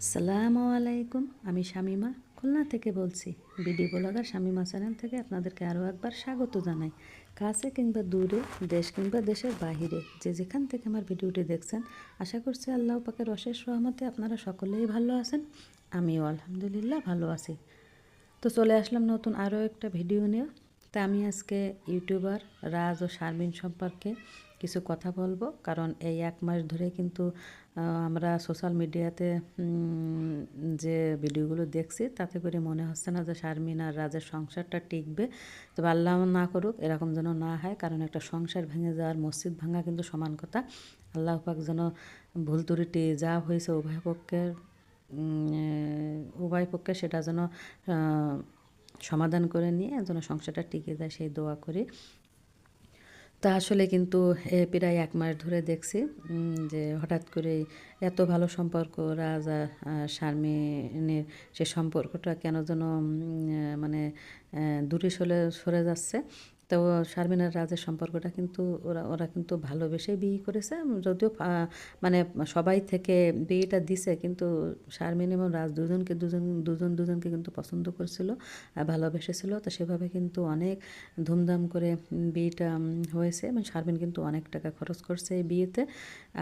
আসসালামু আলাইকুম। আমি শামিমা খুলনা থেকে বলছি। বিডি ব্লগার শামিমা চ্যানেল থেকে আপনাদেরকে আরও একবার স্বাগত জানাই। কাছে কিংবা দূরে, দেশ কিংবা দেশের বাহিরে যে যেখান থেকে আমার ভিডিওটি দেখছেন, আশা করছি আল্লাহ পাকের অশেষ রহমতে আপনারা সকলেই ভালো আছেন। আমিও আলহামদুলিল্লাহ ভালো আছি। তো চলে আসলাম নতুন আরও একটা ভিডিও নিয়ে। তা আমি আজকে ইউটিউবার রাজ ও শারমিন সম্পর্কে কিছু কথা বলবো, কারণ এই 1 মাস ধরে কিন্তু আমরা সোশ্যাল মিডিয়াতে যে ভিডিওগুলো দেখছি তাতে করে মনে হচ্ছে না যে শারমিন আর রাজের সংসারটা টিকবে। তবে আল্লাহ না করুক এরকম যেন না হয়, কারণ একটা সংসার ভেঙে যাওয়ার মসজিদ ভাঙা কিন্তু সমান কথা। আল্লাহ পাক যেন ভুল ত্রুটি যা হয়েছে উভয় পক্ষে সেটা যেন সমাধান করে নিয়ে যেন সংসারটা টিকে যায়, সেই দোয়া করি। তা আসলে কিন্তু প্রায় 1 মাস ধরে দেখছি যে হঠাৎ করে এত ভালো সম্পর্ক রাজ আর শারমিনের, সে সম্পর্কটা কেন যেন মানে দূরে সরে যাচ্ছে। তো শারমিন আর রাজের সম্পর্কটা কিন্তু ওরা ওরা কিন্তু ভালোবেসে বিয়ে করেছে। যদিও মানে সবাই থেকে বিয়েটা দিছে, কিন্তু শারমিন এবং রাজ দুজনকে কিন্তু পছন্দ করছিল, ভালোবেসেছিল। তো সেভাবে কিন্তু অনেক ধুমধাম করে বিয়েটা হয়েছে এবং শারমিন কিন্তু অনেক টাকা খরচ করছে এই বিয়েতে।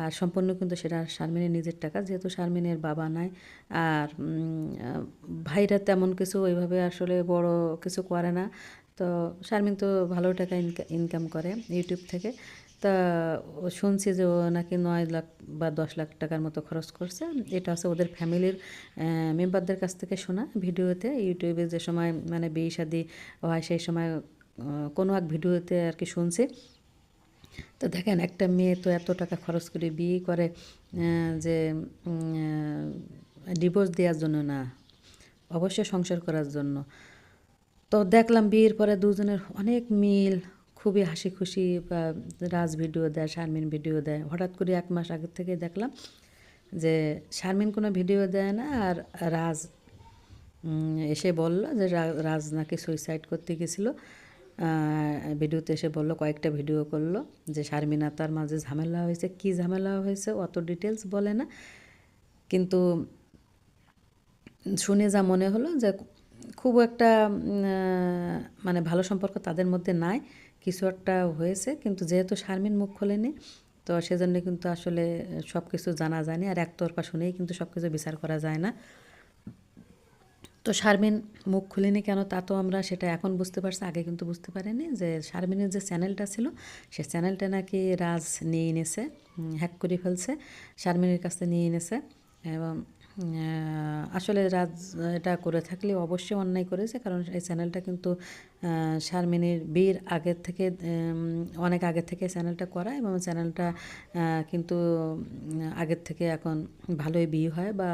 আর সম্পূর্ণ কিন্তু সেটা শারমিনের নিজের টাকা, যেহেতু শারমিনের বাবা নাই আর ভাইরা তেমন কিছু ওইভাবে আসলে বড় কিছু করে না। তো শারমিন তো ভালো টাকা ইনকাম করে ইউটিউব থেকে। তা শুনছি যে ও নাকি 9 লাখ বা 10 লাখ টাকার মতো খরচ করছে। এটা হচ্ছে ওদের ফ্যামিলির মেম্বারদের কাছ থেকে শোনা ভিডিওতে। ইউটিউবে যে সময় মানে বিয়ে শাদী হয় সেই সময় কোনো এক ভিডিওতে আর কি শুনছি। তো দেখেন, একটা মেয়ে তো এত টাকা খরচ করে বিয়ে করে যে ডিভোর্স দেওয়ার জন্য না, অবশ্যই সংসার করার জন্য। তো দেখলাম বিয়ের পরে দুজনের অনেক মিল, খুবই হাসি খুশি। বা রাজ ভিডিও দেয়, শারমিন ভিডিও দেয়। হঠাৎ করে 1 মাস আগের থেকে দেখলাম যে শারমিন কোনো ভিডিও দেয় না, আর রাজ এসে বলল যে রাজ নাকি সুইসাইড করতে গেছিলো। ভিডিওতে এসে বলল, কয়েকটা ভিডিও করলো যে শারমিন আর তার মাঝে ঝামেলা হয়েছে। কী ঝামেলা হয়েছে অত ডিটেলস বলে না, কিন্তু শুনে যা মনে হলো যে খুব একটা মানে ভালো সম্পর্ক তাদের মধ্যে নাই, কিছু একটা হয়েছে। কিন্তু যেহেতু শারমিন মুখ খোলেনি, তো সেজন্য কিন্তু আসলে সব কিছু জানা যায়নি। আর একতরফা শুনেই কিন্তু সব কিছু বিচার করা যায় না। তো শারমিন মুখ খুলেনি কেন, তা তো আমরা সেটা এখন বুঝতে পারছি, আগে কিন্তু বুঝতে পারিনি। যে শারমিনের যে চ্যানেলটা ছিল, সে চ্যানেলটা নাকি রাজ নিয়ে এনেছে, হ্যাক করে ফেলছে, শারমিনের কাছে নিয়ে এনেছে। এবং আসলে রাজ এটা করে থাকলে অবশ্যই অন্যায় করেছে, কারণ এই চ্যানেলটা কিন্তু শারমিনের বিয়ের আগের থেকে অনেক আগের থেকে চ্যানেলটা করা, এবং চ্যানেলটা কিন্তু আগের থেকে এখন ভালোই বিয়ে হয় বা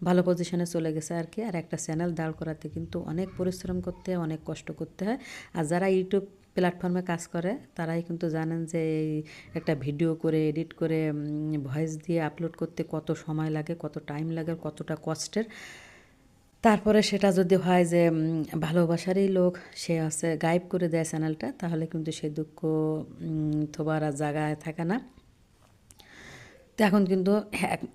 ভালো পজিশনে চলে গেছে আর কি। আর একটা চ্যানেল দাঁড় করাতে কিন্তু অনেক পরিশ্রম করতে হয়, অনেক কষ্ট করতে হয়। আর যারা ইউটিউব প্ল্যাটফর্মে কাজ করে তারাই কিন্তু জানেন যে এই একটা ভিডিও করে এডিট করে ভয়েস দিয়ে আপলোড করতে কত সময় লাগে, কত টাইম লাগে, কতটা কষ্টের। তারপরে সেটা যদি হয় যে ভালোবাসারই লোক সে আছে গায়েব করে দেয় চ্যানেলটা, তাহলে কিন্তু সে দুঃখ থোবার আর জায়গায় থাকে না। তো এখন কিন্তু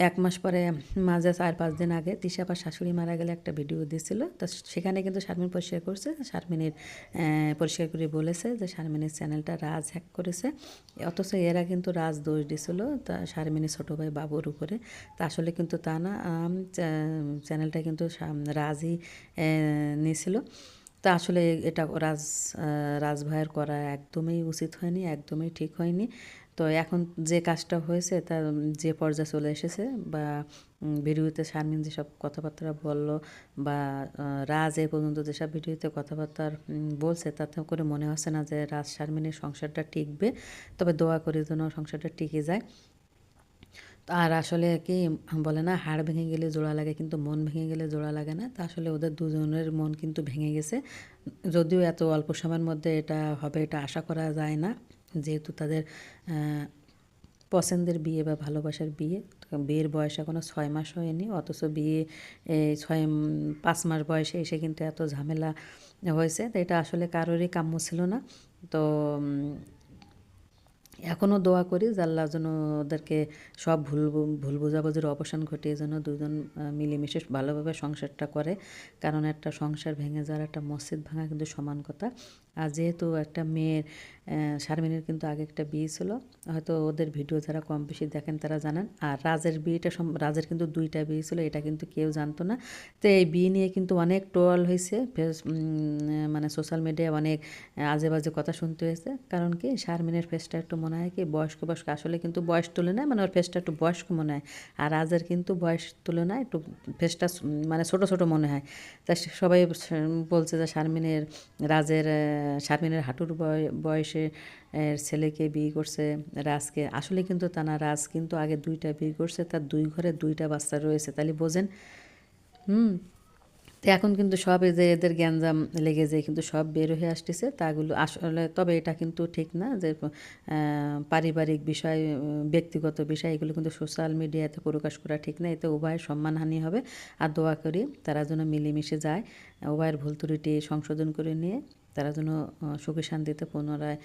1 মাস পরে, মাঝে 4-5 দিন আগে তিশাপার শাশুড়ি মারা গেলে একটা ভিডিও দিয়েছিল। তো সেখানে কিন্তু শারমিন পরিষ্কার করছে, শারমিনের পরিষ্কার করে বলেছে যে শারমিনের চ্যানেলটা রাজ হ্যাক করেছে। অথচ এরা কিন্তু রাজ দোষ দিছিল তা শারমিনের ছোটো ভাই বাবুর উপরে। তা আসলে কিন্তু তা না, চ্যানেলটা কিন্তু রাজই নিয়েছিল। তা আসলে এটা রাজ ভাইয়ের করা একদমই উচিত হয়নি, একদমই ঠিক হয়নি। তো এখন যে কাজটা হয়েছে তা যে পর্যায়ে চলে এসেছে, বা ভিডিওতে শারমিন যেসব কথাবার্তা বলল, বা রাজ এ পর্যন্ত যেসব ভিডিওতে কথাবার্তা বলছে, তাতে করে মনে হচ্ছে না যে রাজ শারমিনের সংসারটা টিকবে। তবে দোয়া করি যেন সংসারটা টিকে যায়। আর আসলে কি বলে না, হাড় ভেঙে গেলে জোড়া লাগে, কিন্তু মন ভেঙে গেলে জোড়া লাগে না। তা আসলে ওদের দুজনের মন কিন্তু ভেঙে গেছে। যদিও এত অল্প সময়ের মধ্যে এটা হবে এটা আশা করা যায় না, যেহেতু তাদের পছন্দের বিয়ে বা ভালোবাসার বিয়ে। বিয়ের বয়স এখনও 6 মাস হয়নি, অথচ বিয়ে 5 মাস বয়সে এসে কিন্তু এত ঝামেলা হয়েছে। তো এটা আসলে কারোরই কাম্য ছিল না। তো এখনও দোয়া করি যে আল্লাহ যেন ওদেরকে সব ভুল বোঝাবুঝির অবসান ঘটিয়ে যেন দুজন মিলেমিশে ভালোভাবে সংসারটা করে, কারণ একটা সংসার ভেঙে যাওয়ার একটা মসজিদ ভাঙা কিন্তু সমান কথা। আর যেহেতু একটা মেয়ের শারমিনের কিন্তু আগে একটা বিয়ে ছিল, হয়তো ওদের ভিডিও যারা কম বেশি দেখেন তারা জানেন। আর রাজের বিয়েটা রাজের কিন্তু 2টা বিয়ে ছিল, এটা কিন্তু কেউ জানতো না। তো এই বিয়ে নিয়ে কিন্তু অনেক ট্রোল হয়েছে, মানে সোশ্যাল মিডিয়ায় অনেক আজে বাজে কথা শুনতে হয়েছে। কারণ কি, শারমিনের ফেসটা একটু মনে হয় কি বয়স্ক বয়স্ক, আসলে কিন্তু বয়স তুলনায় মানে ওর ফেসটা একটু বয়স্ক মনে হয়। আর রাজের কিন্তু বয়স তুলনায় একটু ফেসটা মানে ছোট ছোট মনে হয়। তা সবাই বলছে যে শারমিনের হাঁটুর বয়সে ছেলেকে বিয়ে করছে রাজকে। আসলে কিন্তু তা না, রাজ কিন্তু আগে 2টা বিয়ে করছে, তার 2 ঘরে 2টা বাচ্চা রয়েছে, তাহলে বোঝেন। হুম। তো এখন কিন্তু সব এই যে এদের গ্যাঞ্জাম লেগে যায় কিন্তু সব বের হয়ে আসতেছে তাগুলো আসলে, তবে এটা কিন্তু ঠিক না যে পারিবারিক বিষয়, ব্যক্তিগত বিষয় এগুলো কিন্তু সোশ্যাল মিডিয়াতে প্রকাশ করা ঠিক না। এতে উভয়ের সম্মানহানি হবে। আর দোয়া করি তারা যেন মিলেমিশে যায়, উভয়ের ভুল ত্রুটি সংশোধন করে নিয়ে তারা যেন সুখে শান্তিতে পুনরায়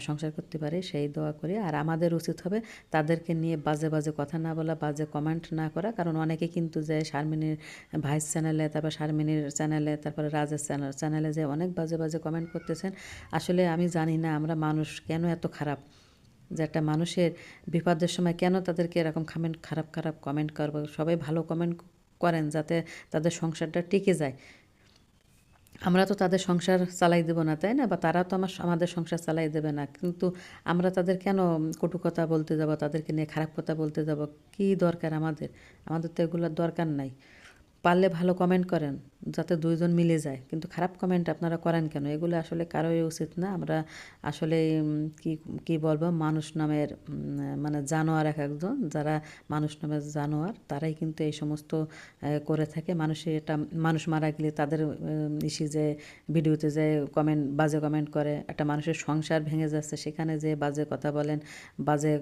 সংসার করতে পারে, সেই দোয়া করি। আর আমাদের উচিত হবে তাদেরকে নিয়ে বাজে বাজে কথা না বলা, বাজে কমেন্ট না করা। কারণ অনেকে কিন্তু যে শারমিনের ভাইস চ্যানেলে, তারপর শারমিনের চ্যানেলে, তারপরে রাজের চ্যানেলে যে অনেক বাজে বাজে কমেন্ট করতেছেন। আসলে আমি জানি না আমরা মানুষ কেন এত খারাপ, যে একটা মানুষের বিপদের সময় কেন তাদেরকে এরকম খারাপ খারাপ কমেন্ট করবো। সবাই ভালো কমেন্ট করেন যাতে তাদের সংসারটা টিকে যায়। আমরা তো তাদের সংসার চালাই দেবো না, তাই না? বা তারা তো আমাদের সংসার চালাই দেবে না, কিন্তু আমরা তাদের কেন কটু কথা বলতে যাব, তাদেরকে নিয়ে খারাপ কথা বলতে যাব? কী দরকার আমাদের? আমাদের তো এগুলোর দরকার নাই। পারলে ভালো কমেন্ট করেন যাতে 2জন মিলে যায়, কিন্তু খারাপ কমেন্ট আপনারা করেন কেন? এগুলো আসলে কারোই উচিত না। আমরা আসলে কি কি বলবো, মানুষ নামের মানে জানোয়ার এক একজন, যারা মানুষ নামের জানোয়ার তারাই কিন্তু এই সমস্ত করে থাকে। মানুষ মারা গেলে তাদের ইসে যে ভিডিওতে যে বাজে কমেন্ট করে, একটা মানুষের সংসার ভেঙে যাচ্ছে সেখানে যে বাজে কথা বলেন, বাজে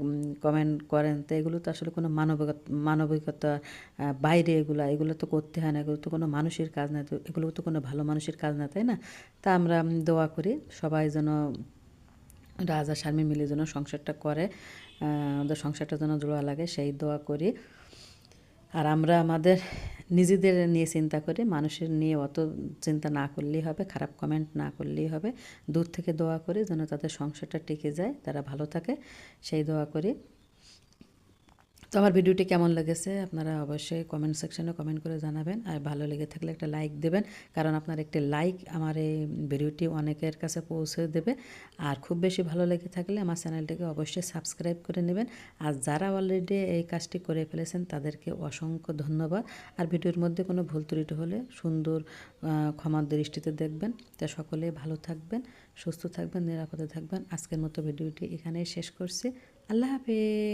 কমেন্ট করেন, তো এগুলো তো আসলে কোনো মানবিকতা বাইরে। এগুলো তো করতে হয় না, এগুলো তো কোনো মানুষের কাজ না, তো এগুলো তো কোনো ভালো মানুষের কাজ না, তাই না? তা আমরা দোয়া করি সবাই যেন রাজ আর শারমিন মিলে যেন সংসারটা করে, ওদের সংসারটা যেন জোড়া লাগে, সেই দোয়া করি। আর আমরা আমাদের নিজেদের নিয়ে চিন্তা করি, মানুষের নিয়ে অত চিন্তা না করলেই হবে, খারাপ কমেন্ট না করলেই হবে। দূর থেকে দোয়া করি যেন তাদের সংসারটা টিকে যায়, তারা ভালো থাকে, সেই দোয়া করি। তো আমার ভিডিওটি কেমন লেগেছে আপনারা অবশ্যই কমেন্ট সেকশনে কমেন্ট করে জানাবেন। আর ভালো লেগে থাকলে একটা লাইক দেবেন, কারণ আপনার একটি লাইক আমার এই ভিডিওটি অনেকের কাছে পৌঁছে দেবে। আর খুব বেশি ভালো লেগে থাকলে আমার চ্যানেলটিকে অবশ্যই সাবস্ক্রাইব করে নেবেন। আর যারা অলরেডি এই কাজটি করে ফেলেছেন তাদেরকে অসংখ্য ধন্যবাদ। আর ভিডিওর মধ্যে কোনো ভুল ত্রুটি হলে সুন্দর ক্ষমার দৃষ্টিতে দেখবেন। তা সকলেই ভালো থাকবেন, সুস্থ থাকবেন, নিরাপদে থাকবেন। আজকের মতো ভিডিওটি এখানেই শেষ করছি। আল্লাহ হাফেজ।